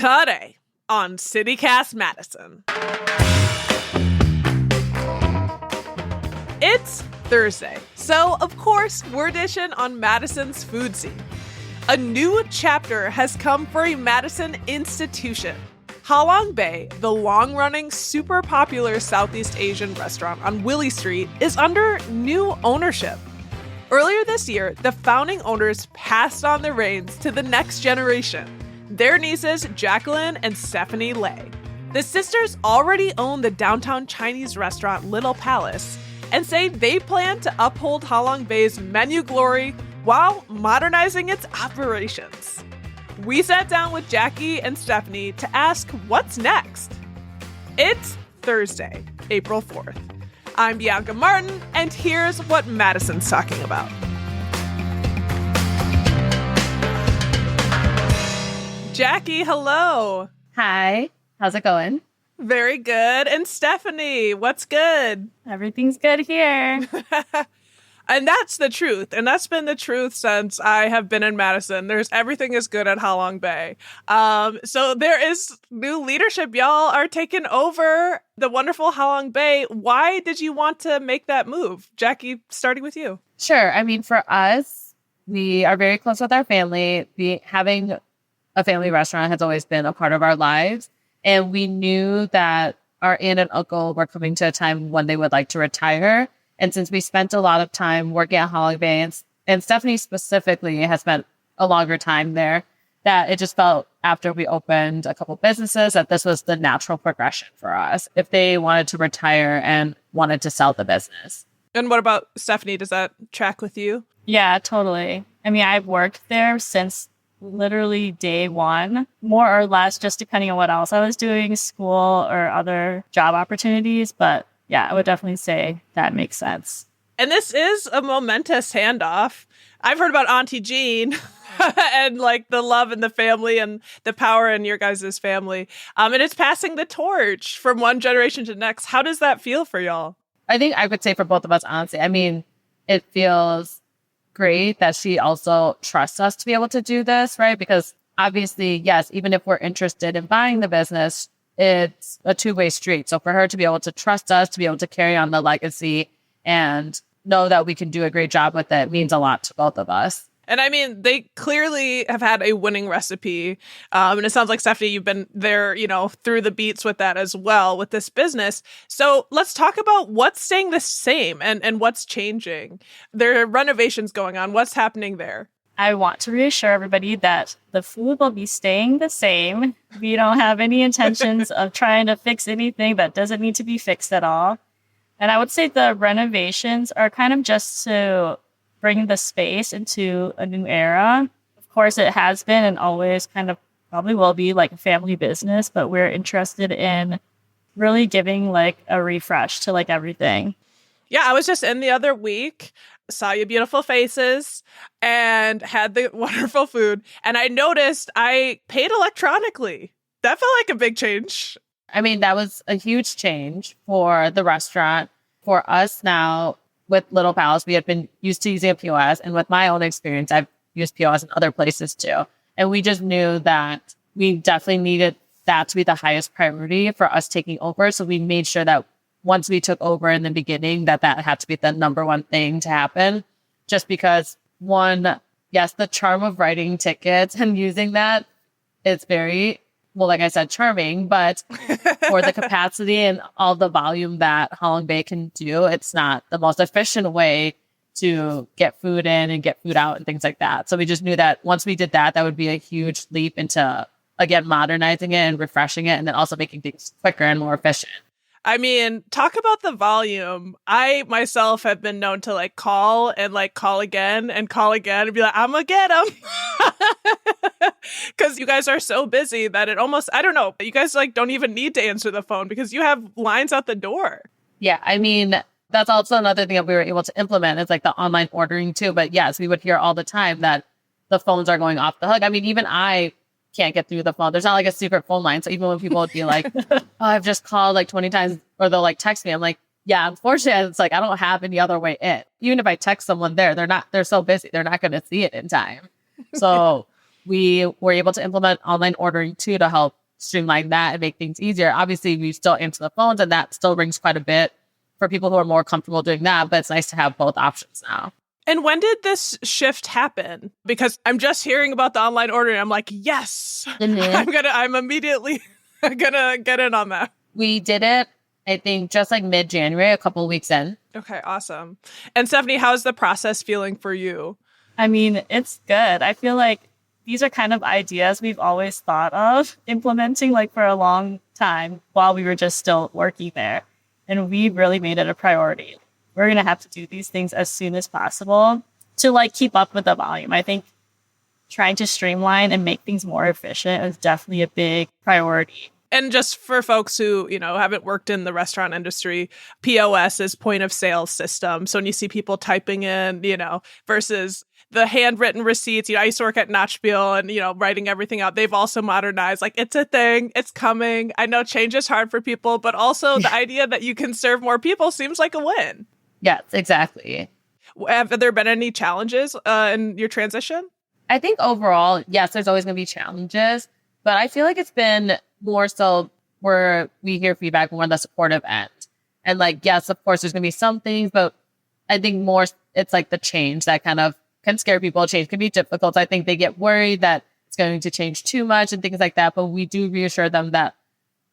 Today on CityCast Madison. It's Thursday, so of course we're dishing on Madison's food scene. A new chapter has come for a Madison institution. Halong Bay, the long-running, super popular Southeast Asian restaurant on Willie Street, is under new ownership. Earlier this year, the founding owners passed on the reins to the next generation, their nieces Jacqueline and Stephanie Lay. The sisters already own the downtown Chinese restaurant Little Palace and say they plan to uphold Halong Bay's menu glory while modernizing its operations. We sat down with Jackie and Stephanie to ask what's next. It's Thursday, April 4th. I'm Bianca Martin, and here's what Madison's talking about. Jackie, hello. Hi. How's it going? Very good. And Stephanie, what's good? Everything's good here. And that's the truth. And that's been the truth since I have been in Madison. Everything is good at Halong Bay. So there is new leadership. Y'all are taking over the wonderful Halong Bay. Why did you want to make that move? Jackie, starting with you. Sure. I mean, for us, we are very close with our family. Having a family restaurant has always been a part of our lives. And we knew that our aunt and uncle were coming to a time when they would like to retire. And since we spent a lot of time working at Halong Bay, and Stephanie specifically has spent a longer time there, that it just felt after we opened a couple businesses that this was the natural progression for us if they wanted to retire and wanted to sell the business. And what about Stephanie? Does that track with you? Yeah, totally. I mean, I've worked there since literally day one, more or less, just depending on what else I was doing, school or other job opportunities. But yeah, I would definitely say that makes sense. And this is a momentous handoff. I've heard about Auntie Jean and like the love in the family and the power in your guys' family. And it's passing the torch from one generation to the next. How does that feel for y'all? I think I would say for both of us, honestly, I mean, it feels great that she also trusts us to be able to do this, right? Because obviously, yes, even if we're interested in buying the business, it's a two-way street. So for her to be able to trust us, to be able to carry on the legacy and know that we can do a great job with it means a lot to both of us. And I mean, they clearly have had a winning recipe. And it sounds like, Stephanie, you've been there, through the beats with that as well with this business. So let's talk about what's staying the same and what's changing. There are renovations going on. What's happening there? I want to reassure everybody that the food will be staying the same. We don't have any intentions of trying to fix anything that doesn't need to be fixed at all. And I would say the renovations are kind of just to bring the space into a new era. Of course, it has been and always kind of probably will be like a family business, but we're interested in really giving like a refresh to like everything. Yeah, I was just in the other week, saw your beautiful faces, and had the wonderful food. And I noticed I paid electronically. That felt like a big change. I mean, that was a huge change for the restaurant. For us now, with Little Palace, we had been used to using a POS. And with my own experience, I've used POS in other places too. And we just knew that we definitely needed that to be the highest priority for us taking over. So we made sure that once we took over in the beginning, that had to be the number one thing to happen. Just because, one, yes, the charm of writing tickets and using that is very, well, like I said, charming, but for the capacity and all the volume that Halong Bay can do, it's not the most efficient way to get food in and get food out and things like that. So we just knew that once we did that, that would be a huge leap into, again, modernizing it and refreshing it, and then also making things quicker and more efficient. I mean, talk about the volume. I myself have been known to like call and like call again and be like, I'm gonna get them. Because you guys are so busy that it almost, I don't know, you guys like don't even need to answer the phone because you have lines out the door. Yeah, I mean, that's also another thing that we were able to implement. It's like the online ordering too. But yes, we would hear all the time that the phones are going off the hook. I mean, even I can't get through the phone. There's not like a secret phone line. So even when people would be like, oh, I've just called like 20 times, or they'll like text me, I'm like, yeah, unfortunately, it's like, I don't have any other way in. Even if I text someone there, they're so busy. They're not going to see it in time. So we were able to implement online ordering too to help streamline that and make things easier. Obviously, we still answer the phones, and that still rings quite a bit for people who are more comfortable doing that, but it's nice to have both options now. And when did this shift happen? Because I'm just hearing about the online ordering. I'm like, yes, I'm immediately gonna get in on that. We did it, I think, just like mid-January, a couple of weeks in. Okay, awesome. And Stephanie, how's the process feeling for you? I mean, it's good. I feel like these are kind of ideas we've always thought of implementing like for a long time while we were just still working there. And we really made it a priority. We're going to have to do these things as soon as possible to like keep up with the volume. I think trying to streamline and make things more efficient is definitely a big priority. And just for folks who, haven't worked in the restaurant industry, POS is point of sale system. So when you see people typing in, versus the handwritten receipts, I used to work at Notchbiel and, writing everything out. They've also modernized. Like, it's a thing. It's coming. I know change is hard for people, but also the idea that you can serve more people seems like a win. Yes, exactly. Have there been any challenges in your transition? I think overall, yes, there's always going to be challenges, but I feel like it's been more so where we hear feedback more on the supportive end. And like, yes, of course, there's going to be some things, but I think more it's like the change that kind of can scare people. Change can be difficult. I think they get worried that it's going to change too much and things like that. But we do reassure them that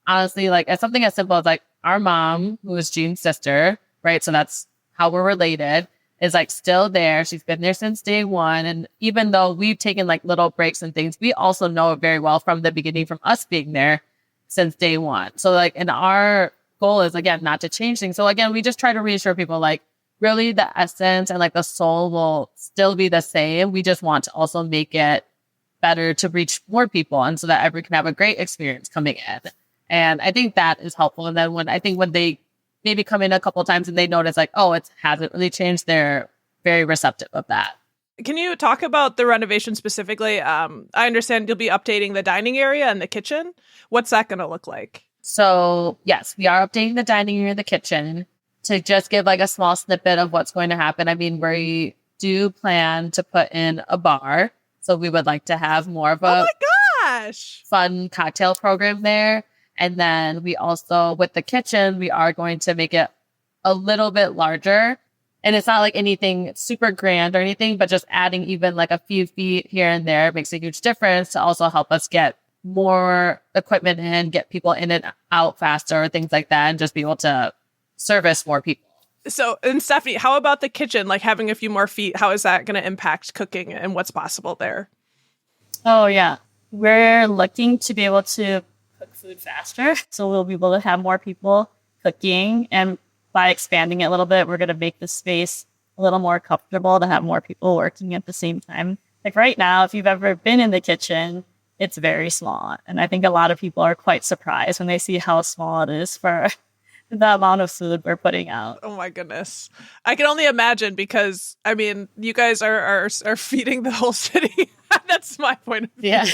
honestly, like it's something as simple as like our mom, who is Jean's sister, right? So that's how we're related, is like still there. She's been there since day one. And even though we've taken like little breaks and things, we also know it very well from the beginning, from us being there since day one. So like, and our goal is again, not to change things. So again, we just try to reassure people like really the essence and like the soul will still be the same. We just want to also make it better to reach more people. And so that everyone can have a great experience coming in. And I think that is helpful. And then when they maybe come in a couple of times and they notice like, oh, it hasn't really changed, they're very receptive of that. Can you talk about the renovation specifically? I understand you'll be updating the dining area and the kitchen. What's that going to look like? So yes, we are updating the dining area and the kitchen to just give like a small snippet of what's going to happen. I mean, we do plan to put in a bar. So we would like to have more of a fun cocktail program there. And then we also, with the kitchen, we are going to make it a little bit larger. And it's not like anything super grand or anything, but just adding even like a few feet here and there makes a huge difference to also help us get more equipment in, get people in and out faster, things like that, and just be able to service more people. So, and Stephanie, how about the kitchen? Like having a few more feet, how is that going to impact cooking and what's possible there? Oh, yeah. We're looking to be able to cook food faster. So we'll be able to have more people cooking. And by expanding it a little bit, we're going to make the space a little more comfortable to have more people working at the same time. Like right now, if you've ever been in the kitchen, it's very small. And I think a lot of people are quite surprised when they see how small it is for the amount of food we're putting out. Oh my goodness. I can only imagine because, I mean, you guys are feeding the whole city. That's my point of view. Yeah.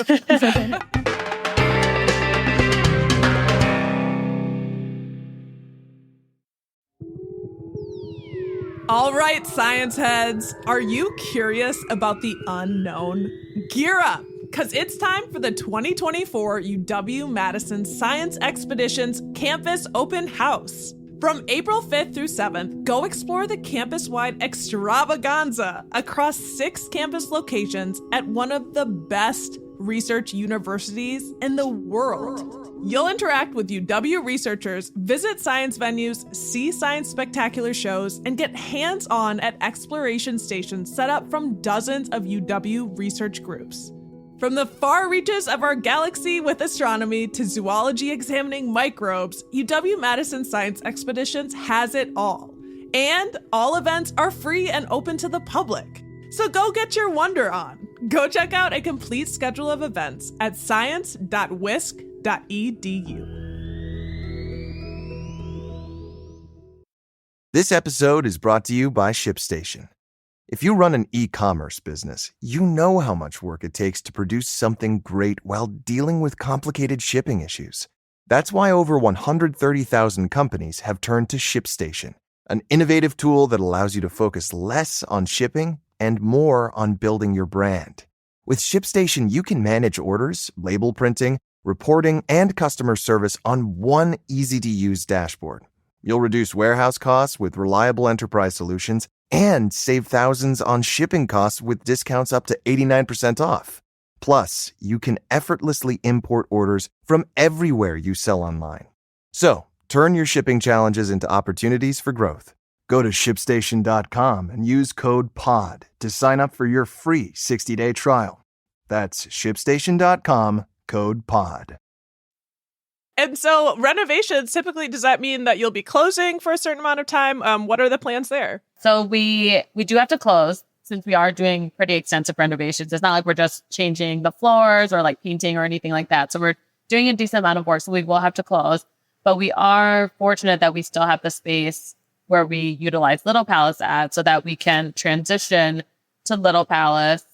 All right, science heads, are you curious about the unknown? Gear up, because it's time for the 2024 UW-Madison Science Expeditions Campus Open House. From April 5th through 7th, go explore the campus-wide extravaganza across 6 campus locations at one of the best research universities in the world. You'll interact with UW researchers, visit science venues, see science spectacular shows, and get hands-on at exploration stations set up from dozens of UW research groups. From the far reaches of our galaxy with astronomy to zoology examining microbes, UW-Madison Science Expeditions has it all. And all events are free and open to the public. So go get your wonder on. Go check out a complete schedule of events at science.wisc.edu. This episode is brought to you by ShipStation. If you run an e-commerce business, you know how much work it takes to produce something great while dealing with complicated shipping issues. That's why over 130,000 companies have turned to ShipStation, an innovative tool that allows you to focus less on shipping and more on building your brand. With ShipStation, you can manage orders, label printing, reporting, and customer service on one easy-to-use dashboard. You'll reduce warehouse costs with reliable enterprise solutions and save thousands on shipping costs with discounts up to 89% off. Plus, you can effortlessly import orders from everywhere you sell online. So, turn your shipping challenges into opportunities for growth. Go to ShipStation.com and use code POD to sign up for your free 60-day trial. That's ShipStation.com, code POD. And so renovations, typically, does that mean that you'll be closing for a certain amount of time? What are the plans there? So we do have to close since we are doing pretty extensive renovations. It's not like we're just changing the floors or like painting or anything like that. So we're doing a decent amount of work, so we will have to close. But we are fortunate that we still have the space where we utilize Little Palace at so that we can transition to Little Palace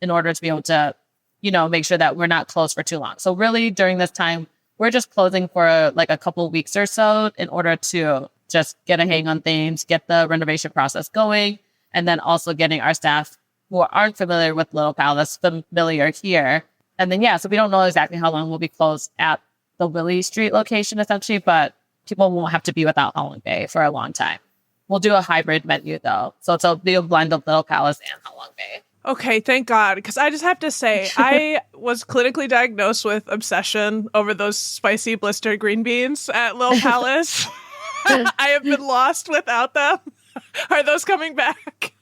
in order to be able to, make sure that we're not closed for too long. So really during this time, we're just closing for like a couple of weeks or so in order to just get a hang on things, get the renovation process going, and then also getting our staff who aren't familiar with Little Palace familiar here. And then, so we don't know exactly how long we'll be closed at the Willie Street location, essentially, but people won't have to be without Howling Bay for a long time. We'll do a hybrid menu, though. So it'll be a blend of Little Palace and Howling Bay. Okay, thank God. Because I just have to say, I was clinically diagnosed with obsession over those spicy blistered green beans at Little Palace. I have been lost without them. Are those coming back?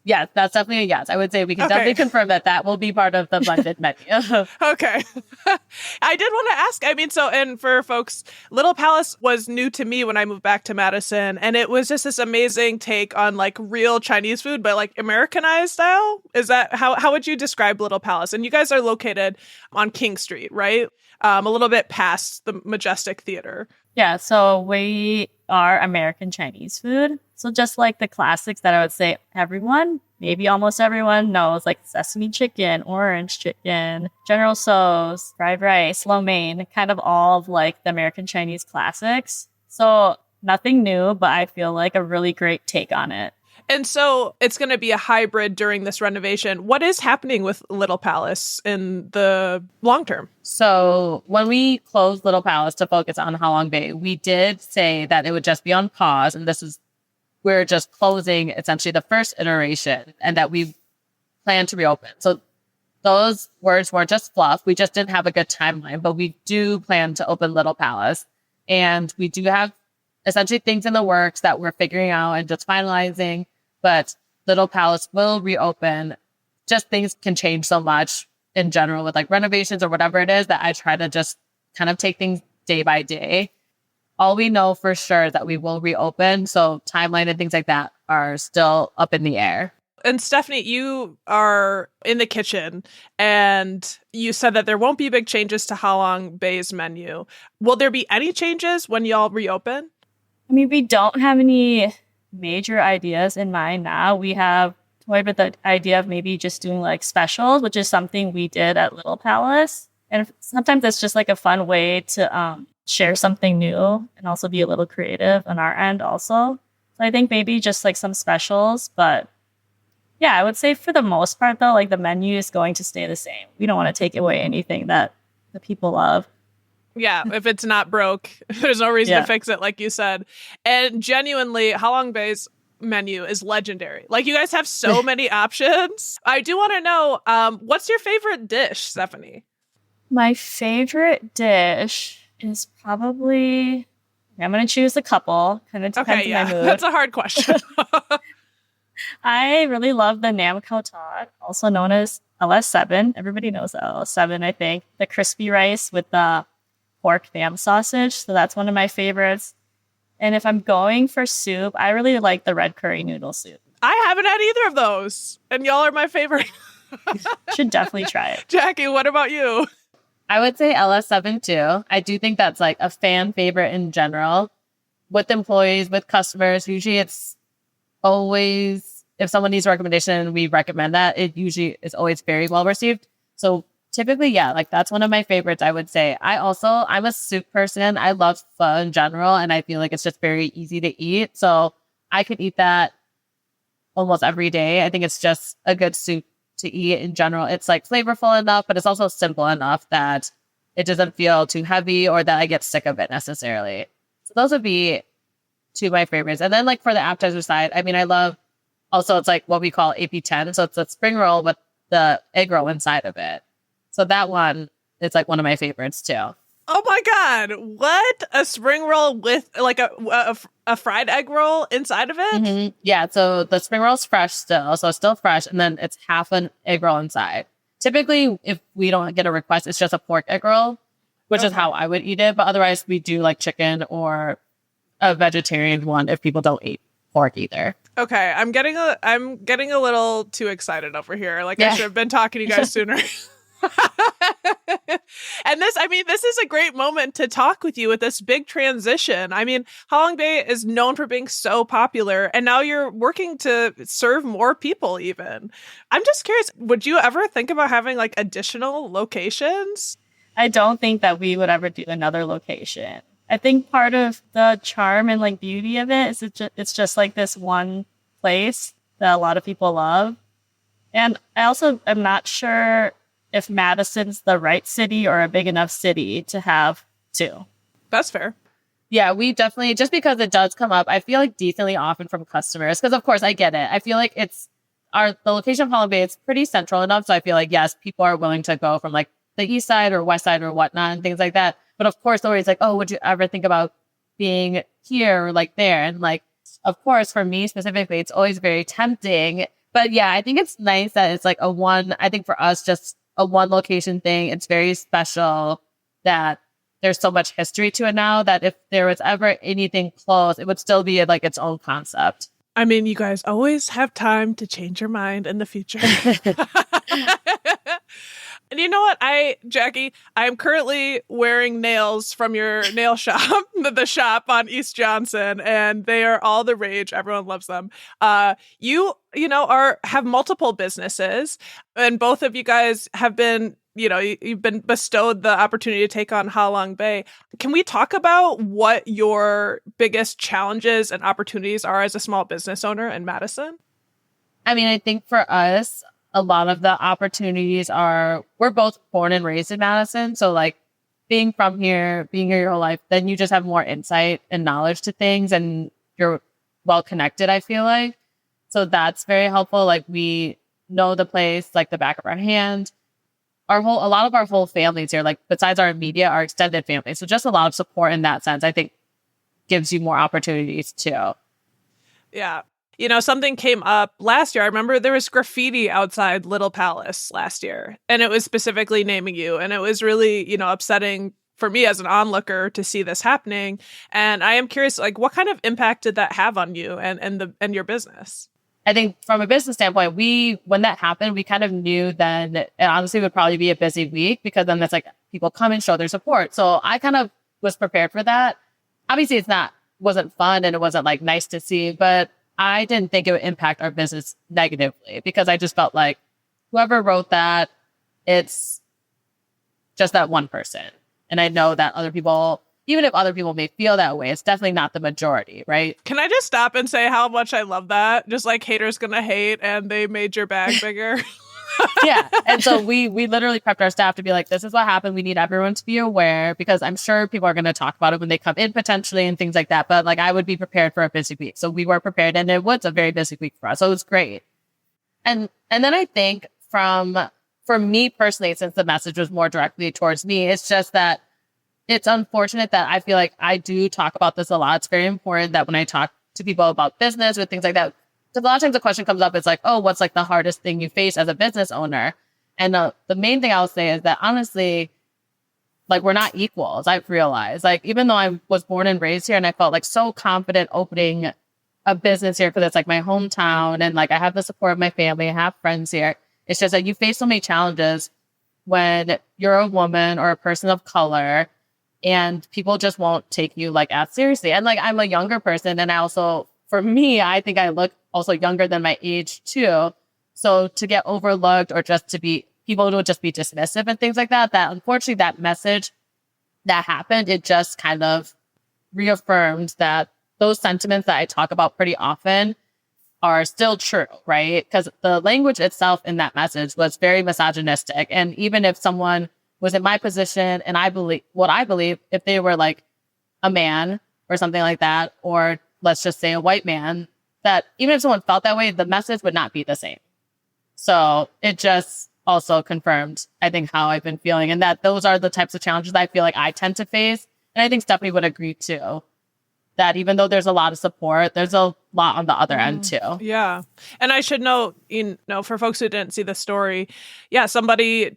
Yes, that's definitely a yes. I would say we can definitely confirm that will be part of the blended menu. Okay. I did want to ask, and for folks, Little Palace was new to me when I moved back to Madison, and it was just this amazing take on like real Chinese food, but like Americanized style. Is that how would you describe Little Palace? And you guys are located on King Street, right? A little bit past the Majestic Theater. Yeah, so we are American Chinese food. So just like the classics that I would say everyone, maybe almost everyone knows, like sesame chicken, orange chicken, General Tso's, fried rice, lo mein, kind of all of like the American Chinese classics. So nothing new, but I feel like a really great take on it. And so it's going to be a hybrid during this renovation. What is happening with Little Palace in the long term? So when we closed Little Palace to focus on Halong Bay, we did say that it would just be on pause. And we're just closing essentially the first iteration and that we plan to reopen. So those words weren't just fluff. We just didn't have a good timeline, but we do plan to open Little Palace. And we do have essentially things in the works that we're figuring out and just finalizing. But Little Palace will reopen. Just things can change so much in general with like renovations or whatever it is that I try to just kind of take things day by day. All we know for sure is that we will reopen. So timeline and things like that are still up in the air. And Stephanie, you are in the kitchen and you said that there won't be big changes to Halong Bay's menu. Will there be any changes when y'all reopen? I mean, we don't have any major ideas in mind now. We have toyed with the idea of maybe just doing like specials, which is something we did at Little Palace. And sometimes it's just like a fun way to share something new and also be a little creative on our end also. So I think maybe just like some specials. But yeah, I would say for the most part, though, like the menu is going to stay the same. We don't want to take away anything that the people love. Yeah, if it's not broke, there's no reason to fix it, like you said. And genuinely, Halong Bay's menu is legendary. Like, you guys have so many options. I do want to know, what's your favorite dish, Stephanie? My favorite dish is probably... I'm going to choose a couple. Kind of depends on my mood. That's a hard question. I really love the Nam Khao Tot, also known as LS7. Everybody knows LS7, I think. The crispy rice with the pork Nam sausage. So that's one of my favorites. And if I'm going for soup, I really like the red curry noodle soup. I haven't had either of those. And y'all are my favorite. Should definitely try it. Jackie, what about you? I would say LS7 too. I do think that's like a fan favorite in general. With employees, with customers, usually it's always, if someone needs a recommendation, we recommend that. It usually is always very well received. So typically, yeah, like that's one of my favorites, I would say. I'm a soup person. I love pho in general, and I feel like it's just very easy to eat. So I could eat that almost every day. I think it's just a good soup to eat in general. It's like flavorful enough, but it's also simple enough that it doesn't feel too heavy or that I get sick of it necessarily. So those would be two of my favorites. And then like for the appetizer side, I mean, I love also it's like what we call AP10. So it's a spring roll with the egg roll inside of it. So that one is like one of my favorites too. Oh my God. What? A spring roll with like a fried egg roll inside of it? Mm-hmm. Yeah. So the spring roll is fresh still. So it's still fresh. And then it's half an egg roll inside. Typically, if we don't get a request, it's just a pork egg roll, which is how I would eat it. But otherwise, we do like chicken or a vegetarian one if people don't eat pork either. Okay. I'm getting a little too excited over here. Like I should have been talking to you guys sooner. And this is a great moment to talk with you with this big transition. I mean, Halong Bay is known for being so popular, and now you're working to serve more people even. I'm just curious, would you ever think about having like additional locations? I don't think that we would ever do another location. I think part of the charm and like beauty of it is it's just like this one place that a lot of people love. And I also am not sure if Madison's the right city or a big enough city to have two. That's fair. Yeah, we definitely, just because it does come up, I feel like decently often from customers, because of course I get it. I feel like the location of Halong Bay, it's pretty central enough. So I feel like, yes, people are willing to go from like the east side or west side or whatnot and things like that. But of course, always like, oh, would you ever think about being here or like there? And like, of course, for me specifically, it's always very tempting. But yeah, I think it's nice that it's like I think for us, just a one location thing. It's very special that there's so much history to it now that if there was ever anything close, it would still be like its own concept. I mean, you guys always have time to change your mind in the future. And you know what, Jackie, I'm currently wearing nails from your nail shop, the shop on East Johnson, and they are all the rage. Everyone loves them. You have multiple businesses, and both of you guys have been, you've been bestowed the opportunity to take on Halong Bay. Can we talk about what your biggest challenges and opportunities are as a small business owner in Madison? I mean, I think for us, a lot of the opportunities we're both born and raised in Madison. So like being from here, being here your whole life, then you just have more insight and knowledge to things and you're well connected, I feel like. So that's very helpful. Like we know the place like the back of our hand. A lot of our whole families here, like besides our immediate, our extended family. So just a lot of support in that sense, I think gives you more opportunities too. Yeah. Something came up last year. I remember there was graffiti outside Little Palace last year, and it was specifically naming you. And it was really, upsetting for me as an onlooker to see this happening. And I am curious, like, what kind of impact did that have on you and your business? I think from a business standpoint, when that happened, we kind of knew then it honestly would probably be a busy week because then that's like people come and show their support. So I kind of was prepared for that. Obviously, wasn't fun and it wasn't like nice to see, but I didn't think it would impact our business negatively because I just felt like whoever wrote that, it's just that one person. And I know that other people, even if other people may feel that way, it's definitely not the majority, right? Can I just stop and say how much I love that? Just like haters gonna hate and they made your bag bigger. Yeah. And so we literally prepped our staff to be like, this is what happened. We need everyone to be aware because I'm sure people are going to talk about it when they come in potentially and things like that. But like I would be prepared for a busy week. So we were prepared and it was a very busy week for us. So it was great. And then I think for me personally, since the message was more directly towards me, it's just that it's unfortunate that I feel like I do talk about this a lot. It's very important that when I talk to people about business or things like that, a lot of times the question comes up, it's like, oh, what's like the hardest thing you face as a business owner? And the main thing I'll say is that honestly, like we're not equals. I've realized like, even though I was born and raised here and I felt like so confident opening a business here because it's like my hometown and like I have the support of my family, I have friends here. It's just that you face so many challenges when you're a woman or a person of color and people just won't take you like as seriously. And like, I'm a younger person and for me, I think I look also younger than my age too. So to get overlooked or people would just be dismissive and things like that, that unfortunately that message that happened, it just kind of reaffirmed that those sentiments that I talk about pretty often are still true, right? Because the language itself in that message was very misogynistic. And even if someone was in my position and I believe, if they were like a man or something like that, or let's just say a white man, that even if someone felt that way, the message would not be the same. So it just also confirmed, I think, how I've been feeling, and that those are the types of challenges that I feel like I tend to face. And I think Stephanie would agree too, that even though there's a lot of support, there's a lot on the other end too. Yeah. And I should note, for folks who didn't see the story, somebody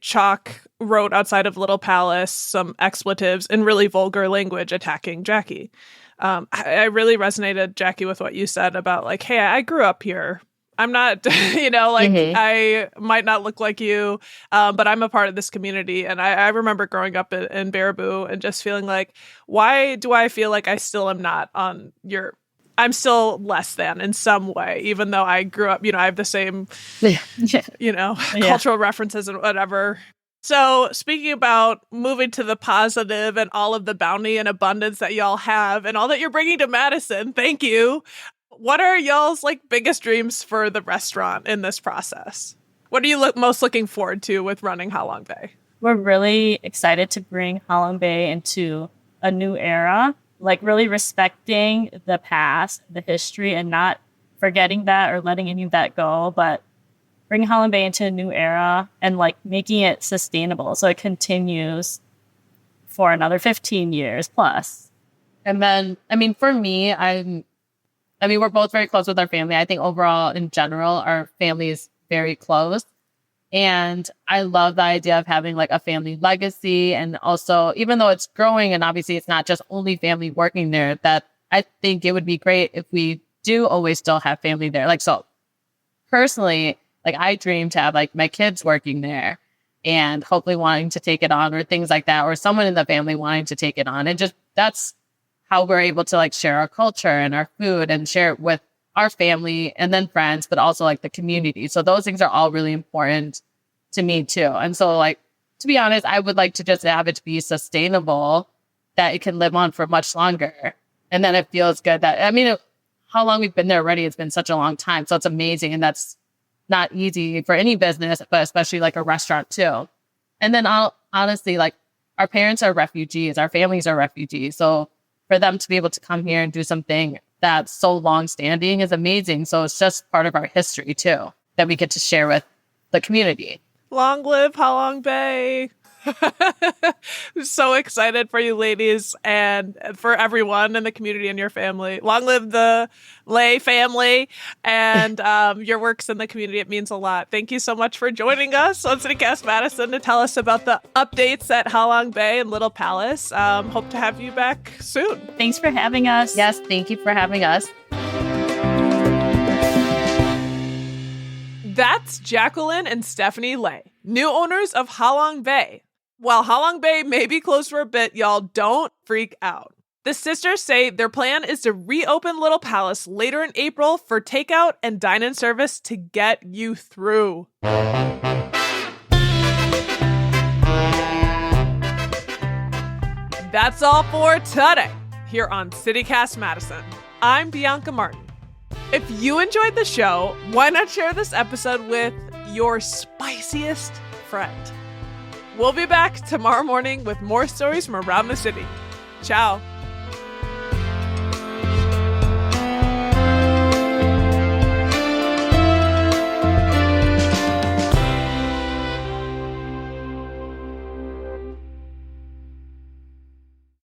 wrote outside of Little Palace some expletives in really vulgar language attacking Jackie. I really resonated, Jackie, with what you said about like, hey, I grew up here. I'm not, I might not look like you, but I'm a part of this community. And I remember growing up in Baraboo and just feeling like, why do I feel like I still am not I'm still less than in some way, even though I grew up, I have the same, cultural references and whatever. So speaking about moving to the positive and all of the bounty and abundance that y'all have and all that you're bringing to Madison, thank you. What are y'all's biggest dreams for the restaurant in this process? What are you most looking forward to with running Ha Long Bay? We're really excited to bring Ha Long Bay into a new era, really respecting the past, the history, and not forgetting that or letting any of that go, but bringing Ha Long Bay into a new era and making it sustainable so it continues for another 15 years plus. And then, for me, we're both very close with our family. I think overall, in general, our family is very close. And I love the idea of having a family legacy. And also, even though it's growing and obviously it's not just only family working there, that I think it would be great if we do always still have family there. So personally, I dream to have my kids working there and hopefully wanting to take it on or things like that, or someone in the family wanting to take it on. And just that's how we're able to share our culture and our food and share it with our family and then friends, but also the community. So those things are all really important to me too. And so to be honest, I would like to just have it to be sustainable, that it can live on for much longer. And then it feels good that, how long we've been there already, it's been such a long time. So it's amazing. And that's not easy for any business, but especially a restaurant too. And then honestly, our parents are refugees, our families are refugees. So for them to be able to come here and do something that's so long-standing is amazing. So it's just part of our history, too, that we get to share with the community. Long live Ha Long Bay. I'm so excited for you ladies and for everyone in the community and your family. Long live the Lay family and your works in the community. It means a lot. Thank you so much for joining us on CityCast Madison to tell us about the updates at Ha Long Bay and Little Palace. Hope to have you back soon. Thanks for having us. Yes, thank you for having us. That's Jacqueline and Stephanie Lay, new owners of Ha Long Bay. While Ha Long Bay may be closed for a bit, y'all don't freak out. The sisters say their plan is to reopen Little Palace later in April for takeout and dine-in service to get you through. That's all for today here on CityCast Madison. I'm Bianca Martin. If you enjoyed the show, why not share this episode with your spiciest friend? We'll be back tomorrow morning with more stories from around the city. Ciao.